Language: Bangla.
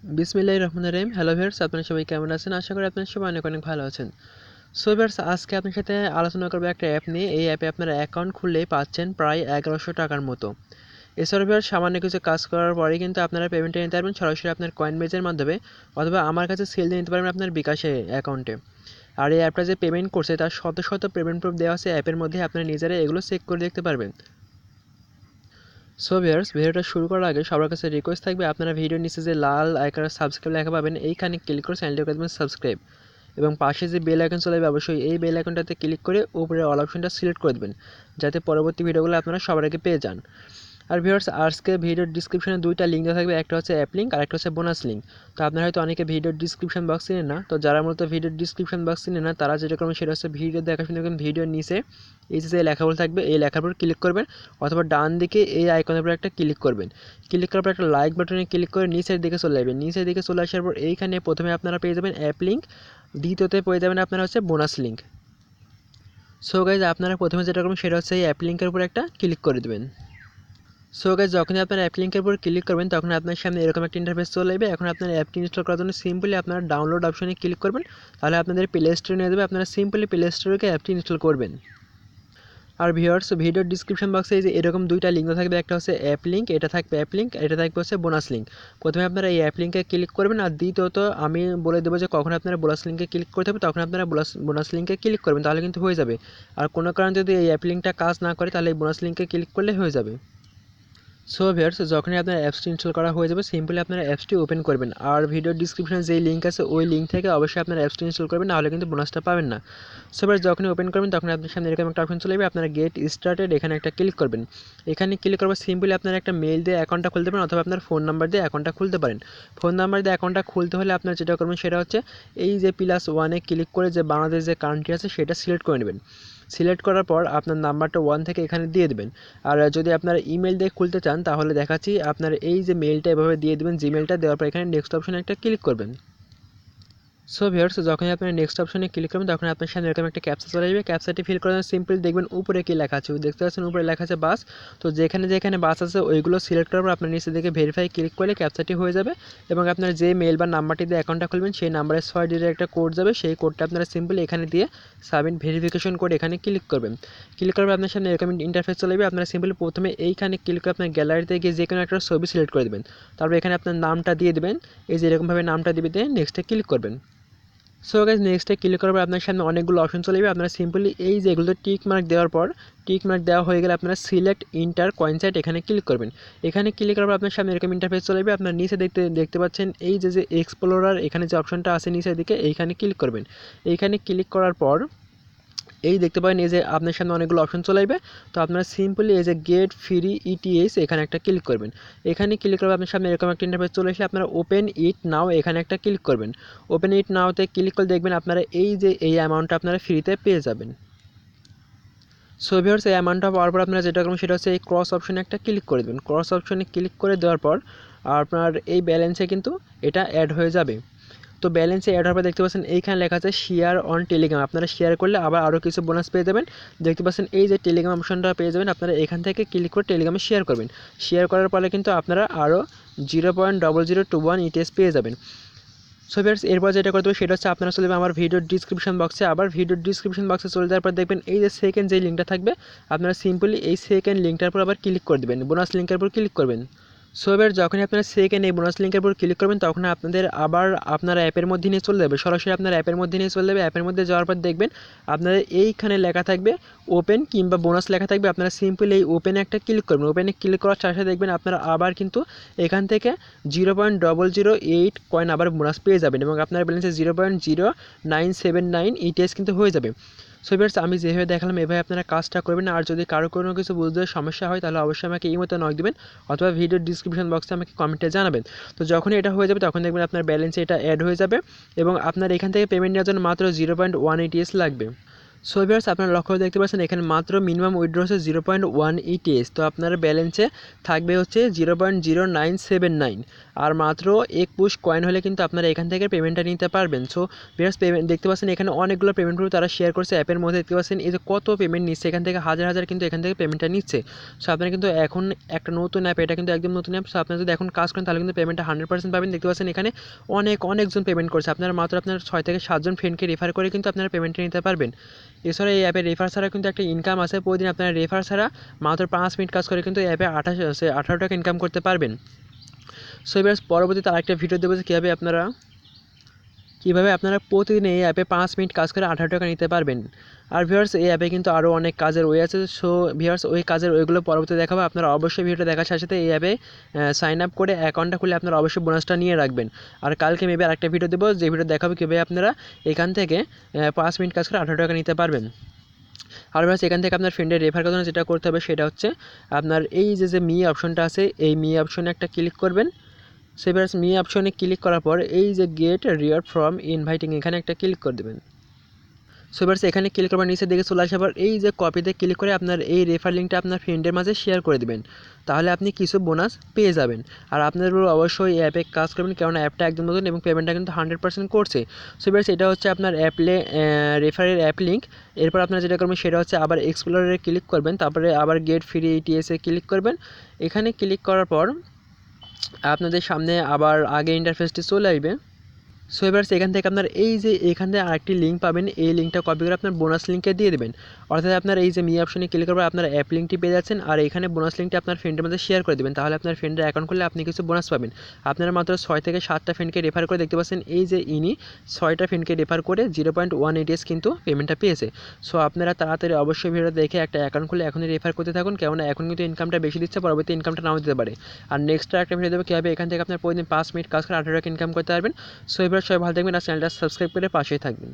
বিসমিল্লাহির রহমানির রহিম। হ্যালো ভিউয়ার্স, আপনারা সবাই কেমন আছেন? আশা করি আপনারা সবাই অনেক অনেক ভালো আছেন। সো ভিউয়ার্স, আজকে আপনার সাথে আলোচনা করব একটা অ্যাপ নিয়ে। এই অ্যাপে আপনারা অ্যাকাউন্ট খুললেই পাচ্ছেন প্রায় 1100 টাকার মতো। এছাড়াও ভিউয়ার্স, সামান্য কিছু কাজ করার পরেই কিন্তু আপনারা পেমেন্টটা নিতে পারবেন সরাসরি আপনার কয়েনবেজের মাধ্যমে, অথবা আমার কাছে সেল দিয়ে নিতে পারবেন আপনার বিকাশে অ্যাকাউন্টে। আর এই অ্যাপটা যে পেমেন্ট করছে তার শত শত পেমেন্ট প্রুফ দেওয়া আছে অ্যাপের মধ্যে, আপনারা নিজেরা এগুলো চেক করে দেখতে পারবেন। সো ভিউয়ার্স, ভিডিওটা শুরু করার আগে সবার কাছে রিকোয়েস্ট থাকবে, আপনারা ভিডিওর নিচে যে লাল আইকনের সাবস্ক্রাইব লেখা পাবেন এইখানে ক্লিক করে চ্যানেলটি করে দেবেন সাবস্ক্রাইব, এবং পাশে যে বেল আইকন চলে যাবে অবশ্যই এই বেল আইকনটাতে ক্লিক করে উপরে অল অপশনটা সিলেক্ট করে দেবেন, যাতে পরবর্তী ভিডিওগুলো আপনারা সবার আগে পেয়ে যান। আর ভিউয়ার্স, আজকে ভিডিওর ডিসক্রিপশনে দুইটা লিঙ্ক দেওয়া থাকবে, একটা হচ্ছে অ্যাপ লিঙ্ক আর একটা হচ্ছে বোনাস লিঙ্ক। তো আপনারা হয়তো অনেকে ভিডিওর ডিসক্রিপশন বক্স চিনেন না, তো যারা মূলত ভিডিওর ডিসক্রিপশন বক্স চিনেন না তারা যেটা করবেন সেটা হচ্ছে ভিডিও দেখার সময় দেখবেন ভিডিওর নিচে এই যে লেখাগুলো থাকবে এই লেখার উপর ক্লিক করবেন, অথবা ডান দিকে এই আইকনের উপর একটা ক্লিক করবেন। ক্লিক করার পর একটা লাইক বাটনে ক্লিক করে নিচের দিকে চলে যাবেন। নিচের দিকে চলে আসার পর এইখানে প্রথমে আপনারা পেয়ে যাবেন অ্যাপ লিঙ্ক, দ্বিতীয়তে পেয়ে যাবেন আপনারা হচ্ছে বোনাস লিঙ্ক। সো গাইজ, আপনারা প্রথমে যেটা করবেন সেটা হচ্ছে এই অ্যাপ লিঙ্কের উপর একটা ক্লিক করে দেবেন। সো গাইজ, যখনই আপনার অ্যাপ লিঙ্কের উপর ক্লিক করবেন তখন আপনার সামনে এরকম একটা ইন্টারফেস চলে আসবে। এখন আপনার অ্যাপটি ইনস্টল করার জন্য সিম্পলি আপনারা ডাউনলোড অপশনে ক্লিক করবেন, তাহলে আপনাদের প্লে স্টোরে নিয়ে যাবে। আপনারা সিম্পলি প্লে স্টোরে গিয়ে অ্যাপটি ইনস্টল করবেন। আর ভিউয়ার্স, ভিডিওর ডিসক্রিপশন বক্সে এই যে এরকম দুইটা লিঙ্ক থাকবে, একটা হচ্ছে অ্যাপ লিঙ্ক, এটা থাকবে অ্যাপ লিঙ্ক, এটা থাকবে হচ্ছে বোনাস লিঙ্ক। প্রথমে আপনারা এই অ্যাপ লিঙ্কে ক্লিক করবেন, আর দ্বিতীয়ত আমি বলে দেবো যে কখন আপনারা বোনাস লিঙ্কে ক্লিক করতে হবে, তখন আপনারা বোনাস লিঙ্কে ক্লিক করবেন, তাহলে কিন্তু হয়ে যাবে। আর কোনো কারণে যদি এই অ্যাপ লিঙ্কটা কাজ না করে তাহলে এই বোনাস লিঙ্কে ক্লিক করলে হয়ে যাবে। সো ভিউয়ার্স, যখনই আপনার অ্যাপসটি ইনস্টল করা হয়ে যাবে সিম্পলি আপনারা অ্যাপসটি ওপেন করবেন, আর ভিডিওর ডিসক্রিপশনে যেই লিঙ্ক আছে ওই লিঙ্ক থেকে অবশ্যই আপনার অ্যাপসটি ইনস্টল করবেন, নাহলে কিন্তু বোনাসটা পাবেন না। সো ভিউয়ার্স, যখনই ওপেন করবেন তখন আপনার সামনে এরকম একটা অপশন চলে যাবে, আপনারা গেট স্টার্টেড এখানে একটা ক্লিক করবেন। এখানে ক্লিক করবার সিম্পলি আপনারা একটা মেইল দিয়ে অ্যাকাউন্টটা খুলতে পারেন, অথবা আপনার ফোন নাম্বার দিয়ে অ্যাকাউন্টটা খুলতে পারেন। ফোন নাম্বার দিয়ে অ্যাকাউন্টটা খুলতে হলে আপনারা যেটা করবেন সেটা হচ্ছে এই যে +1 ক্লিক করে যে বাংলাদেশ যে কান্ট্রি আছে সেটা সিলেক্ট করে নেবেন। সিলেক্ট করার পর আপনার নাম্বারটা 1 থেকে এখানে দিয়ে দেবেন। আর যদি আপনারা ইমেল দিয়ে খুলতে চান তাহলে দেখাচ্ছি, আপনার এই যে মেলটা এভাবে দিয়ে দেবেন, জিমেলটা দেওয়ার পর এখানে নেক্সট অপশনে একটা ক্লিক করবেন। সো ভিউয়ার্স, যখনই আপনি নেক্সট অপশনে ক্লিক করবেন তখন আপনার সামনে এরকম একটা ক্যাপচা চলে আসবে। ক্যাপচাটি ফিল করার জন্য সিম্পল দেখবেন উপরে কি লেখা আছে, দেখতে পাচ্ছেন উপরে লেখা আছে বাস। তো যেখানে যেখানে বাস আছে ওইগুলো সিলেক্ট করার পর আপনার নিচে দিকে ভেরিফাই ক্লিক করলে ক্যাপচাটি হয়ে যাবে, এবং আপনার যে মেল বা নাম্বারটি দিয়ে অ্যাকাউন্টটা খুলবেন সেই নাম্বারে 6 ডিজিটের একটা কোড যাবে, সেই কোডটা আপনারা সিম্পলি এখানে দিয়ে সাবমিট ভেরিফিকেশন কোড এখানে ক্লিক করবেন। ক্লিক করার পর আপনার সামনে এরকম ইন্টারফেস চলে যাবে। আপনারা সিম্পলি প্রথমে এইখানে ক্লিক করে আপনার গ্যালারিতে গিয়ে যে কোনো একটা ছবি সিলেক্ট করে দেবেন, তারপর এখানে আপনার নামটা দিয়ে দেবেন, এই যে এরকমভাবে নামটা দিয়ে নেক্সটে ক্লিক করবেন। সো গাইজ, নেক্সটে ক্লিক করার পর আপনার সামনে অনেকগুলো অপশন চলে যাবে। আপনারা সিম্পলি এই যে এগুলো টিক মার্ক দেওয়ার পর, টিক মার্ক দেওয়া হয়ে গেলে আপনারা সিলেক্ট ইন্টার কয়েনচ্যাট এখানে ক্লিক করবেন। এখানে ক্লিক করার পর আপনার সামনে এরকম ইন্টারফেস চলে যাবে। আপনার নিচে দেখতে পাচ্ছেন এই যে এক্সপ্লোরার এখানে যে অপশনটা আছে নিচের দিকে, এইখানে ক্লিক করবেন। এইখানে ক্লিক করার পর এই দেখতে পাবেন এই যে আপনার সামনে অনেকগুলো অপশন চলে আসবে। তো আপনারা সিম্পলি এই যে গেট ফ্রি ইটিএস এখানে একটা ক্লিক করবেন। এখানে ক্লিক করলে আপনার সামনে এরকম একটা ইন্টারফেস চলে আসলে আপনারা ওপেন ইট নাও এখানে একটা ক্লিক করবেন। ওপেন ইট নাওতে ক্লিক করলে দেখবেন আপনারা এই যে এই অ্যামাউন্টটা আপনারা ফ্রিতে পেয়ে যাবেন। সো ভিউয়ার্স, এই অ্যামাউন্টটা পাওয়ার পর আপনারা যেটা করবেন সেটা হচ্ছে এই ক্রস অপশনে একটা ক্লিক করে দেবেন। ক্রস অপশনে ক্লিক করে দেওয়ার পর আপনার এই ব্যালেন্সে কিন্তু এটা অ্যাড হয়ে যাবে। তো ব্যালেন্সে অ্যাড হওয়ার পর দেখতে পাচ্ছেন এইখানে লেখা আছে শেয়ার অন টেলিগ্রাম, আপনারা শেয়ার করলে আবার আরও কিছু বোনাস পেয়ে যাবেন। দেখতে পাচ্ছেন এই যে টেলিগ্রাম অপশনটা পেয়ে যাবেন, আপনারা এখান থেকে ক্লিক করে টেলিগ্রামে শেয়ার করবেন। শেয়ার করার পরে কিন্তু আপনারা আরও 0.0021 ইটিএস পেয়ে যাবেন। সো ভিউয়ার্স, এরপর যেটা করতে হবে সেটা হচ্ছে আপনারা চলে যাবেন আমার ভিডিওর ডিসক্রিপশন বক্সে। আবার ভিডিওর ডিসক্রিপশন বক্সে চলে যাওয়ার পর দেখবেন এই যে সেকেন্ড যে লিঙ্কটা থাকবে, আপনারা সিম্পলি এই সেকেন্ড লিঙ্কটার উপর আবার ক্লিক করে দেবেন, বোনাস লিঙ্কের উপর ক্লিক করবেন। সো এবার যখনই আপনারা সেকেন্ড এই বোনাস লিঙ্কের উপর ক্লিক করবেন তখন আপনাদের আবার আপনার অ্যাপের মধ্যে নিয়ে চলে যাবে, সরাসরি আপনার অ্যাপের মধ্যে নিয়ে চলে যাবে। অ্যাপের মধ্যে যাওয়ার পর দেখবেন আপনাদের এইখানে লেখা থাকবে ওপেন কিংবা বোনাস লেখা থাকবে, আপনারা সিম্পলি এই ওপেনে একটা ক্লিক করবেন। ওপেনে ক্লিক করার সাথে দেখবেন আপনারা আবার কিন্তু এখান থেকে 0.008 কয়েন আবার বোনাস পেয়ে যাবেন, এবং আপনার ব্যালেন্সে 0.0979 ইটিএস কিন্তু হয়ে যাবে। সো ভিউয়ার্স, আমি যেভাবে দেখালাম এভাবে আপনারা কাজটা করবেন। আর যদি কারো কোনো কিছু বুঝতে সমস্যা হয় তাহলে অবশ্যই আমাকে এই মতো নক দেবেন, অথবা ভিডিওর ডিসক্রিপশন বক্সে আমাকে কমেন্টে জানাবেন। তো যখনই এটা হয়ে যাবে তখন দেখবেন আপনার ব্যালেন্সে এটা অ্যাড হয়ে যাবে, এবং আপনার এখান থেকে পেমেন্ট নেওয়ার জন্য মাত্র 0.1 লাগবে। সো ভিউয়ার্স, আপনারা লক্ষ্য করে দেখতে পাচ্ছেন এখানে মাত্র মিনিমাম উইথড্র হচ্ছে 0.1 ইটিএস। তো আপনার ব্যালেন্সে থাকবে হচ্ছে 0.0979। আর মাত্র 21 কয়েন হলে কিন্তু আপনারা এখান থেকে পেমেন্টটা নিতে পারবেন। সো ভিউয়ার্স পেমেন্ট দেখতে পাচ্ছেন এখানে অনেকগুলো পেমেন্ট গ্রুপ তারা শেয়ার করছে অ্যাপের মধ্যে, দেখতে পাচ্ছেন এই যে কত পেমেন্ট নিচ্ছে, এখান থেকে হাজার হাজার কিন্তু এখান থেকে পেমেন্টটা নিচ্ছে। সো আপনারা কিন্তু এখন একটা নতুন অ্যাপ, এটা কিন্তু একদম নতুন অ্যাপ। সো আপনারা যদি এখন কাজ করেন তাহলে কিন্তু পেমেন্টটা 100% পাবেন। দেখতে পাচ্ছেন এখানে অনেকজন পেমেন্ট করছে, আপনারা মাত্র আপনার 6 থেকে 7 জন ফ্রেন্ডকে রেফার করে কিন্তু আপনারা পেমেন্টটা নিতে পারবেন। এছাড়া এই অ্যাপে রেফার ছাড়া কিন্তু একটা ইনকাম আছে, প্রতিদিন আপনারা রেফার ছাড়া মাত্র 5 মিনিট কাজ করে কিন্তু এই অ্যাপে 18 টাকা ইনকাম করতে পারবেন। সো এবার পরবর্তীতে আরেকটা ভিডিও দেবো যে কীভাবে আপনারা প্রতিদিন এই অ্যাপে 5 মিনিট কাজ করে 18 টাকা নিতে পারবেন। আর ভিউয়ার্স এই অ্যাপে কিন্তু আরও অনেক কাজের ওয়ে আছে। সো ভিউয়ার্স ওই কাজের ওয়েগুলো পরবর্তীতে দেখাবো। আপনারা অবশ্যই ভিডিওটা দেখার সাথে সাথে এই অ্যাপে সাইন আপ করে অ্যাকাউন্টটা খুলে আপনারা অবশ্যই বোনাসটা নিয়ে রাখবেন। আর কালকে মেবি আরেকটা ভিডিও দেবো, যে ভিডিও দেখাবো কীভাবে আপনারা এখান থেকে 5 মিনিট কাজ করে 18 টাকা নিতে পারবেন। আর ভিউয়ার্স এখান থেকে আপনার ফ্রেন্ডের রেফার করার জন্য যেটা করতে হবে সেটা হচ্ছে আপনার এই যে মি অপশনটা আছে, এই মি অপশনে একটা ক্লিক করবেন। সো এবার মি অপশনে ক্লিক করার পর এই যে গেট রিওয়ার্ড ফ্রম ইনভাইটিং, এখানে একটা ক্লিক করে দেবেন। সো এবার এখানে ক্লিক করবার নিচের দিকে চলে আসার পর এই যে কপিতে ক্লিক করে আপনার এই রেফার লিঙ্কটা আপনার ফ্রেন্ডের মাঝে শেয়ার করে দেবেন, তাহলে আপনি কিছু বোনাস পেয়ে যাবেন। আর আপনার অবশ্যই এই অ্যাপে কাজ করবেন, কারণ অ্যাপটা একদম নতুন এবং পেমেন্টটা কিন্তু 100% করছে। সো এবার এটা হচ্ছে আপনার রেফারের অ্যাপ লিঙ্ক। এরপর আপনারা যেটা করবেন সেটা হচ্ছে আবার এক্সপ্লোরে ক্লিক করবেন, তারপরে আবার গেট ফ্রি ইটিএসে ক্লিক করবেন। এখানে ক্লিক করার পর আপনাদের সামনে আবার আগে ইন্টারফেসটি চলে আসবে। সো এবার এখান থেকে আপনার এই যে এখান থেকে আরেকটি লিঙ্ক পাবেন, এই লিঙ্কটা কপি করে আপনার বোনাস লিঙ্কে দিয়ে দেবেন। অর্থাৎ আপনার এই যে মি অপশনে ক্লিক করবেন, আপনার অ্যাপ লিঙ্কটি পেয়ে যাচ্ছেন, আর এখানে বোনাস লিঙ্কটি আপনার ফ্রেন্ডের মধ্যে শেয়ার করে দেবেন, তাহলে আপনার ফ্রেন্ডের অ্যাকাউন্ট খুললে আপনি কিছু বোনাস পাবেন। আপনারা মাত্র 6 থেকে 7টা ফ্রেন্ডকে রেফার করে, দেখতে পাচ্ছেন এই যে ইনি 6টা ফ্রেন্ডকে রেফার করে 0.18 কিন্তু পেমেন্টটা পেয়েছে। সো আপনারা তাড়াতাড়ি অবশ্যই ভিডিও দেখে একটা অ্যাকাউন্ট খুলে এখনই রেফার করতে থাকুন, কেননা এখন কিন্তু ইনকামটা বেশি দিচ্ছে, পরবর্তী ইনকামটা নাও দিতে পারে। আর নেক্সট একটা ভিডিও দেবো কীভাবে এখান থেকে আপনার প্রতিদিন 5 মিনিট কাজ করে 18 টাকা ইনকাম করতে পারবেন। সো এবার সবাই ভালো থাকবেন আর চ্যানেলটা সাবস্ক্রাইব করে পাশেই থাকবেন।